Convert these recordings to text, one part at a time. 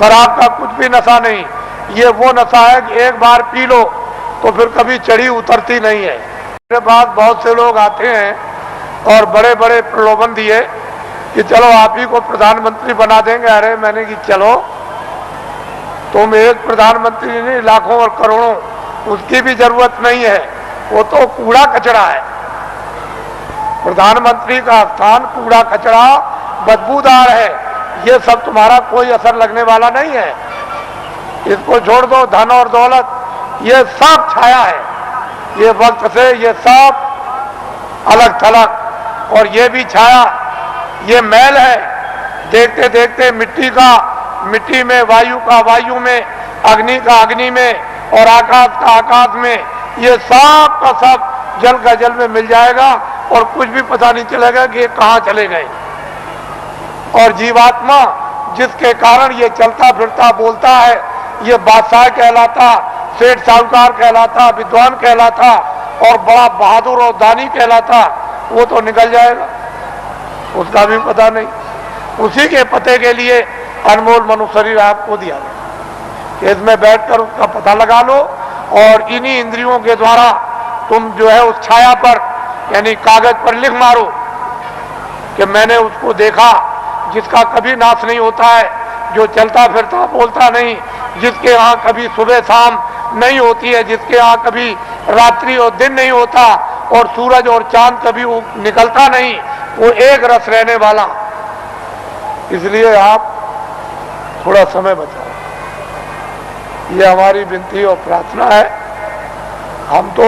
शराब का कुछ भी नशा नहीं। ये वो नशा है कि एक बार पी लो तो फिर कभी चढ़ी उतरती नहीं है। मेरे पास बहुत से लोग आते हैं और बड़े बड़े प्रलोभन दिए कि चलो आप ही को प्रधानमंत्री बना देंगे। अरे मैंने कि चलो, तुम एक प्रधानमंत्री नहीं, लाखों और करोड़ों, उसकी भी जरूरत नहीं है। वो तो कूड़ा कचरा है। प्रधानमंत्री का स्थान कूड़ा कचरा बदबूदार है। ये सब तुम्हारा कोई असर लगने वाला नहीं है। इसको छोड़ दो। धन और दौलत ये सब छाया है। ये वक्त से ये सब अलग थलग, और ये भी छाया, ये मैल है। देखते देखते मिट्टी का मिट्टी में, वायु का वायु में, अग्नि का अग्नि में, और आकाश का आकाश में, ये सब का सब जल का जल में मिल जाएगा और कुछ भी पता नहीं चलेगा कि ये कहाँ चले गए। और जीवात्मा जिसके कारण ये चलता फिरता बोलता है, ये बादशाह कहलाता, सेठ साहूकार कहलाता, विद्वान कहलाता और बड़ा बहादुर और दानी कहलाता, वो तो निकल जाएगा, उसका भी पता नहीं। उसी के पते के लिए अनमोल मनुष्य शरीर आपको दिया गया। इसमें बैठकर उसका पता लगा लो और इन्हीं इंद्रियों के द्वारा तुम जो है उस छाया पर, यानी कागज पर लिख मारो कि मैंने उसको देखा, जिसका कभी नाश नहीं होता है, जो चलता फिरता बोलता नहीं, जिसके यहाँ कभी सुबह शाम नहीं होती है, जिसके यहाँ कभी रात्रि और दिन नहीं होता, और सूरज और चांद कभी निकलता नहीं, वो एक रस रहने वाला। इसलिए आप थोड़ा समय बचाओ, ये हमारी विनती और प्रार्थना है। हम तो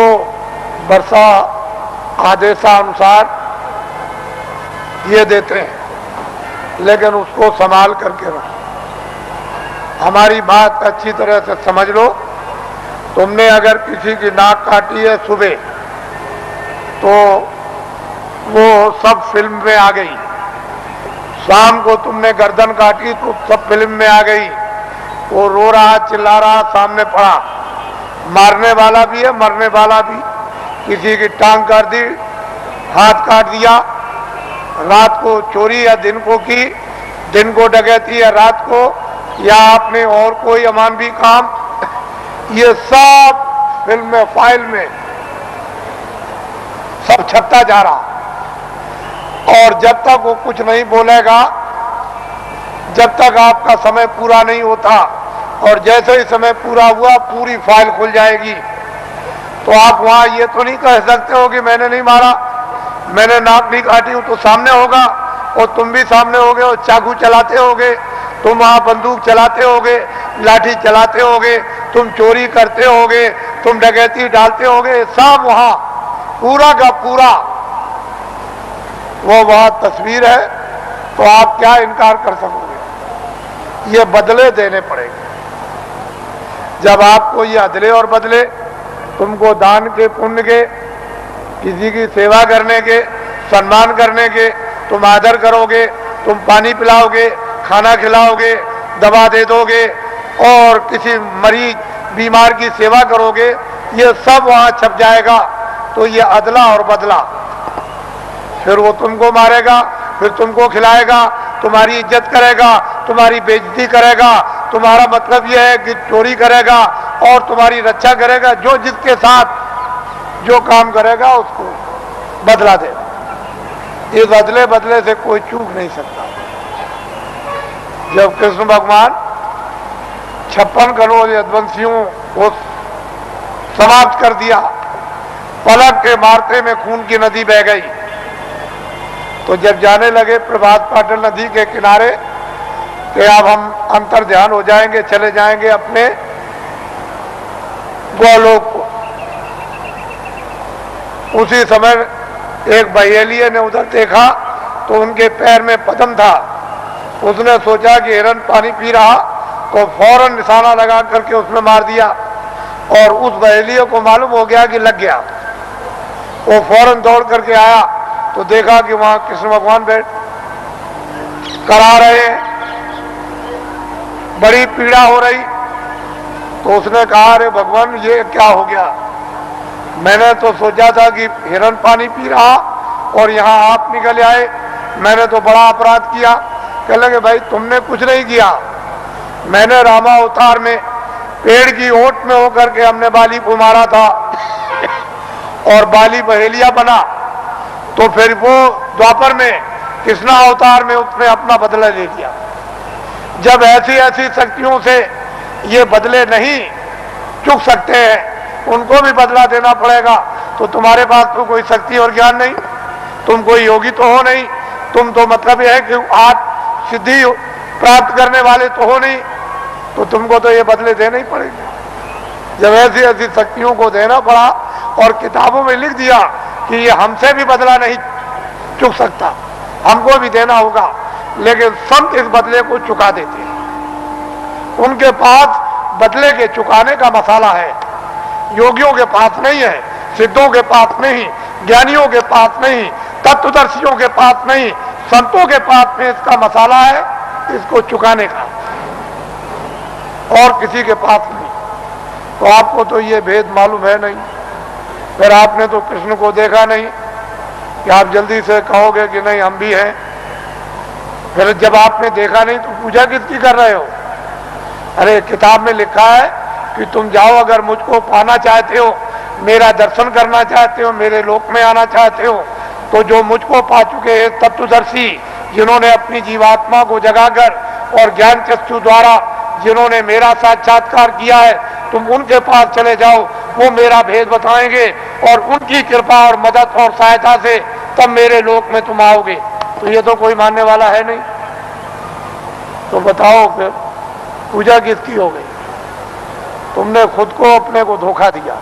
वर्षा आदेशानुसार ये देते हैं, लेकिन उसको संभाल करके रखो। हमारी बात अच्छी तरह से समझ लो। तुमने अगर किसी की नाक काटी है सुबह, तो वो सब फिल्म में आ गई। शाम को तुमने गर्दन काटी तो सब फिल्म में आ गई। वो रो रहा, चिल्ला रहा, सामने पड़ा। मारने वाला भी है, मरने वाला भी। किसी की टांग काट दी, हाथ काट दिया, रात को चोरी या दिन को की, दिन को डकैती या रात को, या आपने और कोई अमानवी काम, ये सब फिल्म में, फाइल में सब छपता जा रहा। और जब तक वो कुछ नहीं बोलेगा, जब तक आपका समय पूरा नहीं होता, और जैसे ही समय पूरा हुआ पूरी फाइल खुल जाएगी। तो आप वहां ये तो नहीं कह सकते हो कि मैंने नहीं मारा, मैंने नाक नहीं काटी हूं, तो सामने होगा और तुम भी सामने होगे, और चाकू चलाते होगे, तुम वहां बंदूक चलाते होगे, लाठी चलाते होगे, तुम चोरी करते होगे, तुम डकैती डालते होगे, सब वहां पूरा का पूरा वो वहां तस्वीर है। तो आप क्या इनकार कर सकोगे? ये बदले देने पड़ेंगे। जब आपको ये अदले और बदले, तुमको दान के, पुण्य के, किसी की सेवा करने के, सम्मान करने के, तुम आदर करोगे, तुम पानी पिलाओगे, खाना खिलाओगे, दवा दे दोगे, और किसी मरीज बीमार की सेवा करोगे, ये सब वहां छप जाएगा। तो ये अदला और बदला। फिर वो तुमको मारेगा, फिर तुमको खिलाएगा, तुम्हारी इज्जत करेगा, तुम्हारी बेइज्जती करेगा, तुम्हारा मतलब यह है कि चोरी करेगा और तुम्हारी रक्षा करेगा। जो जिसके साथ जो काम करेगा उसको बदला देगा। इस अदले बदले से कोई चूक नहीं सकता। जब कृष्ण भगवान 56 करोड़ यदुवंशियों को समाप्त कर दिया, पलक के मारते में खून की नदी बह गई, तो जब जाने लगे प्रभात पाटल नदी के किनारे कि अब हम अंतर ध्यान हो जाएंगे, चले जाएंगे अपने गोलोक को, उसी समय एक बहेलिये ने उधर देखा तो उनके पैर में पद्म था। उसने सोचा कि हिरन पानी पी रहा, तो फौरन निशाना लगा करके उसमें मार दिया, और उस बहेलिये को मालूम हो गया कि लग गया। वो फौरन दौड़ करके आया तो देखा कि वहां कृष्ण भगवान बैठ करा रहे हैं, बड़ी पीड़ा हो रही। तो उसने कहा, अरे भगवान ये क्या हो गया? मैंने तो सोचा था कि हिरन पानी पी रहा और यहाँ आप निकल आए, मैंने तो बड़ा अपराध किया। कह लगे भाई तुमने कुछ नहीं किया, मैंने रामा अवतार में पेड़ की ओट में होकर के हमने बाली को मारा था और बाली बहेलिया बना, तो फिर वो द्वापर में कृष्णा अवतार में उसने अपना बदला ले लिया। जब ऐसी ऐसी शक्तियों से ये बदले नहीं चुक सकते हैं, उनको भी बदला देना पड़ेगा, तो तुम्हारे पास तो कोई शक्ति और ज्ञान नहीं, तुम कोई योगी तो हो नहीं, तुम तो मतलब यह है कि आज सिद्धि प्राप्त करने वाले तो हो नहीं, तो तुमको तो ये बदले देने ही पड़ेंगे। जब ऐसी ऐसी शक्तियों को देना पड़ा और किताबों में लिख दिया कि ये हमसे भी बदला नहीं चुक सकता, हमको भी देना होगा, लेकिन संत इस बदले को चुका देते हैं। उनके पास बदले के चुकाने का मसाला है, योगियों के पास नहीं है, सिद्धों के पास नहीं, ज्ञानियों के पास नहीं, तत्वदर्शियों के पास नहीं, संतों के पास में इसका मसाला है, इसको चुकाने का, और किसी के पास नहीं। तो आपको तो ये भेद मालूम है नहीं, फिर आपने तो कृष्ण को देखा नहीं कि आप जल्दी से कहोगे कि नहीं हम भी हैं। फिर जब आपने देखा नहीं तो पूजा किसकी कर रहे हो? अरे किताब में लिखा है कि तुम जाओ, अगर मुझको पाना चाहते हो, मेरा दर्शन करना चाहते हो, मेरे लोक में आना चाहते हो, तो जो मुझको पा चुके हैं तत्वदर्शी, जिन्होंने अपनी जीवात्मा को जगाकर और ज्ञान चक्षु द्वारा जिन्होंने मेरा साक्षात्कार किया है, तुम उनके पास चले जाओ, वो मेरा भेद बताएंगे और उनकी कृपा और मदद और सहायता से तब मेरे लोक में तुम आओगे। तो ये तो कोई मानने वाला है नहीं, तो बताओ फिर पूजा किसकी हो गई? तुमने खुद को अपने को धोखा दिया,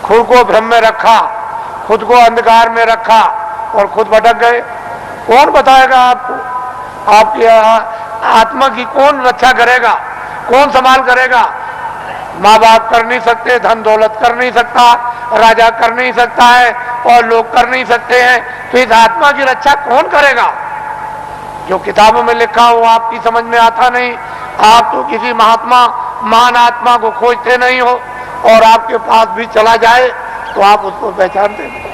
खुद को भ्रम में रखा, खुद को अंधकार में रखा और खुद भटक गए। कौन बताएगा आपको? आपकी आत्मा की कौन रक्षा करेगा, कौन संभाल करेगा? माँ बाप कर नहीं सकते, धन दौलत कर नहीं सकता, राजा कर नहीं सकता है और लोग कर नहीं सकते हैं, तो इस आत्मा की रक्षा कौन करेगा? जो किताबों में लिखा हो आपकी समझ में आता नहीं। आप तो किसी महात्मा महान आत्मा को खोजते नहीं हो, और आपके पास भी चला जाए तो आप उसको पहचानते नहीं।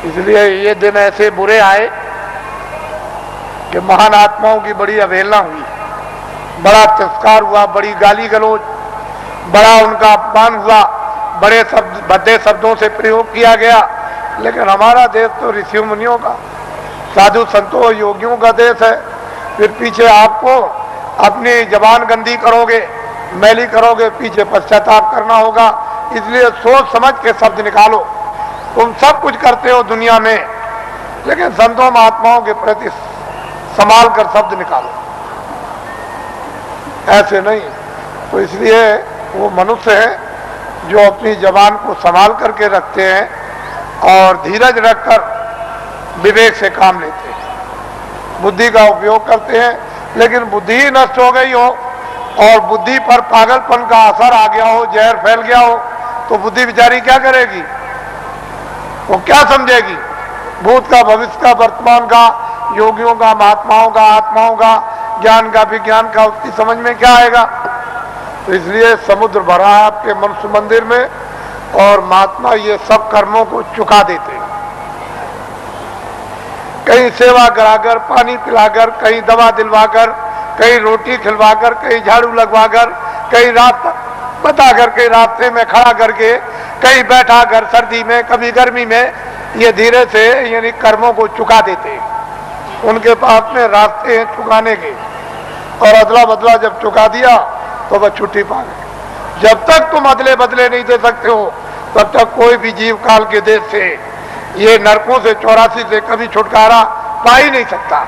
इसलिए ये दिन ऐसे बुरे आए कि महान आत्माओं की बड़ी अवहेलना हुई, बड़ा तिरस्कार हुआ, बड़ी गाली गलौज, बड़ा उनका अपमान हुआ, बड़े शब्द भद्दे शब्दों से प्रयोग किया गया। लेकिन हमारा देश तो ऋषि मुनियों का, साधु संतों और योगियों का देश है। फिर पीछे आपको अपनी जबान गंदी करोगे, मैली करोगे, पीछे पश्चाताप करना होगा। इसलिए सोच समझ के शब्द निकालो। तुम सब कुछ करते हो दुनिया में, लेकिन संतों महात्माओं के प्रति संभाल कर शब्द निकालो, ऐसे नहीं। तो इसलिए वो मनुष्य है जो अपनी जबान को संभाल करके रखते हैं और धीरज रखकर विवेक से काम लेते हैं, बुद्धि का उपयोग करते हैं। लेकिन बुद्धि ही नष्ट हो गई हो और बुद्धि पर पागलपन का असर आ गया हो, जहर फैल गया हो, तो बुद्धि बेचारी क्या करेगी? वो क्या समझेगी? भूत का, भविष्य का, वर्तमान का, योगियों का, महात्माओं का, आत्माओं का, ज्ञान का, विज्ञान का, उसकी समझ में क्या आएगा? तो इसलिए समुद्र भरा है आपके मनुष्य मंदिर में, और महात्मा ये सब कर्मों को चुका देते हैं। कहीं सेवा कराकर, पानी पिलाकर, कहीं दवा दिलवाकर, कहीं रोटी खिलवाकर, कहीं झाड़ू लगवाकर, कहीं रात बताकर, कहीं रास्ते में खड़ा करके, कहीं बैठा कर सर्दी में, कभी गर्मी में, ये धीरे से यानी कर्मों को चुका देते हैं। उनके पास में रास्ते हैं चुकाने के, और अदला बदला जब चुका दिया तो वह छुट्टी पा गए। जब तक तुम अदले बदले नहीं दे सकते हो, तब तक कोई भी जीव काल के देश से, ये नरकों से 84 से कभी छुटकारा पा ही नहीं सकता।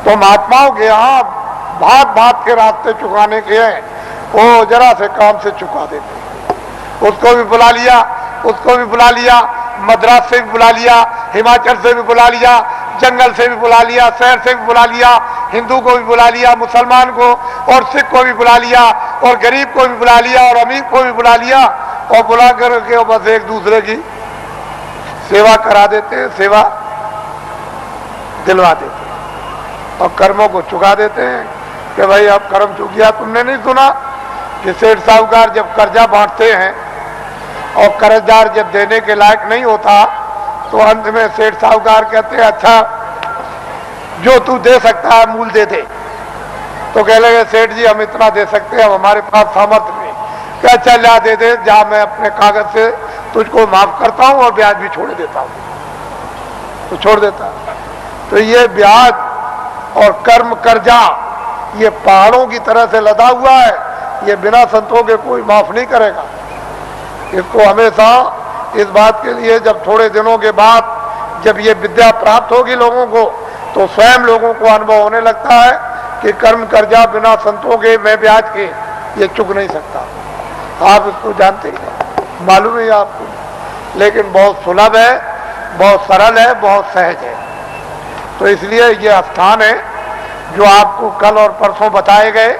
तो महात्माओं के यहाँ भात भात के रास्ते चुकाने के हैं, वो जरा से काम से चुका देते। उसको भी बुला लिया, उसको भी बुला लिया, मद्रास से भी बुला लिया, हिमाचल से भी बुला लिया, जंगल से भी बुला लिया, शहर से भी बुला लिया, हिंदू को भी बुला लिया, मुसलमान को और सिख को भी बुला लिया, और गरीब को भी बुला लिया, और अमीर को भी बुला लिया, और बुला करके बस एक दूसरे की सेवा करा देते हैं, सेवा दिलवा देते हैं और कर्मों को चुका देते हैं कि भाई अब कर्म चुक गया। तुमने नहीं सुना कि सेठ साहूकार जब कर्जा बांटते हैं और कर्जदार जब देने के लायक नहीं होता, तो अंत में सेठ साहूकार कहते हैं अच्छा जो तू दे सकता है मूल दे दे। तो कह लगे सेठ जी हम इतना दे सकते हैं, हमारे पास सामर्थ्य नहीं। क्या चल जा दे दे, जा मैं अपने कागज से तुझको माफ करता हूं और ब्याज भी छोड़ देता हूं। तो छोड़ देता। तो ये ब्याज और कर्म कर्जा ये पहाड़ों की तरह से लदा हुआ है, ये बिना संतों के कोई माफ नहीं करेगा। इसको हमेशा इस बात के लिए जब थोड़े दिनों के बाद जब ये विद्या प्राप्त होगी लोगों को, तो स्वयं लोगों को अनुभव होने लगता है कि कर्म कर्जा बिना संतों के मैं ब्याज के ये चुक नहीं सकता। आप इसको जानते ही, मालूम है आपको, लेकिन बहुत सुलभ है, बहुत सरल है, बहुत सहज है। तो इसलिए ये स्थान है जो आपको कल और परसों बताए गए।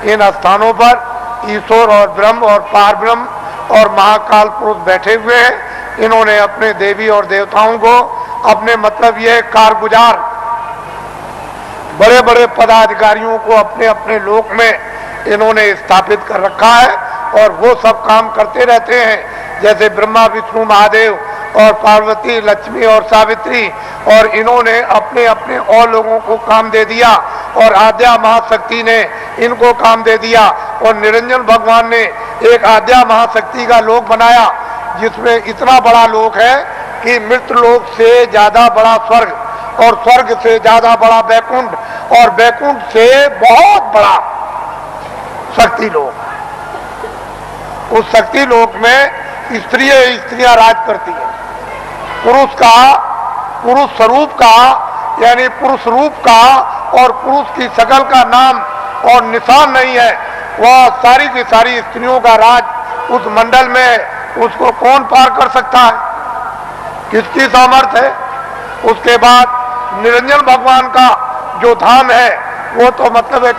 इन स्थानों पर ईश्वर और ब्रह्म और पार ब्रह्म और महाकाल पुरुष बैठे हुए हैं। इन्होंने अपने देवी और देवताओं को अपने मतलब ये कारगुजार बड़े बड़े पदाधिकारियों को अपने अपने लोक में इन्होंने स्थापित कर रखा है और वो सब काम करते रहते हैं, जैसे ब्रह्मा विष्णु महादेव और पार्वती लक्ष्मी और सावित्री। और इन्होंने अपने अपने और लोगों को काम दे दिया और आद्या महाशक्ति ने इनको काम दे दिया। और निरंजन भगवान ने एक आद्या महाशक्ति का लोक बनाया जिसमें इतना बड़ा लोक है कि मृत्यु लोक से ज्यादा बड़ा स्वर्ग और स्वर्ग से ज्यादा बड़ा वैकुंठ और वैकुंठ से बहुत बड़ा शक्ति लोक। उस शक्ति लोक में स्त्रियां राज करती हैं। पुरुष स्वरूप का यानी पुरुष रूप का और पुरुष की शकल का नाम और निशान नहीं है। वह सारी की सारी स्त्रियों का राज उस मंडल में उसको कौन पार कर सकता है, किसकी सामर्थ्य है। उसके बाद निरंजन भगवान का जो धाम है वो तो मतलब एक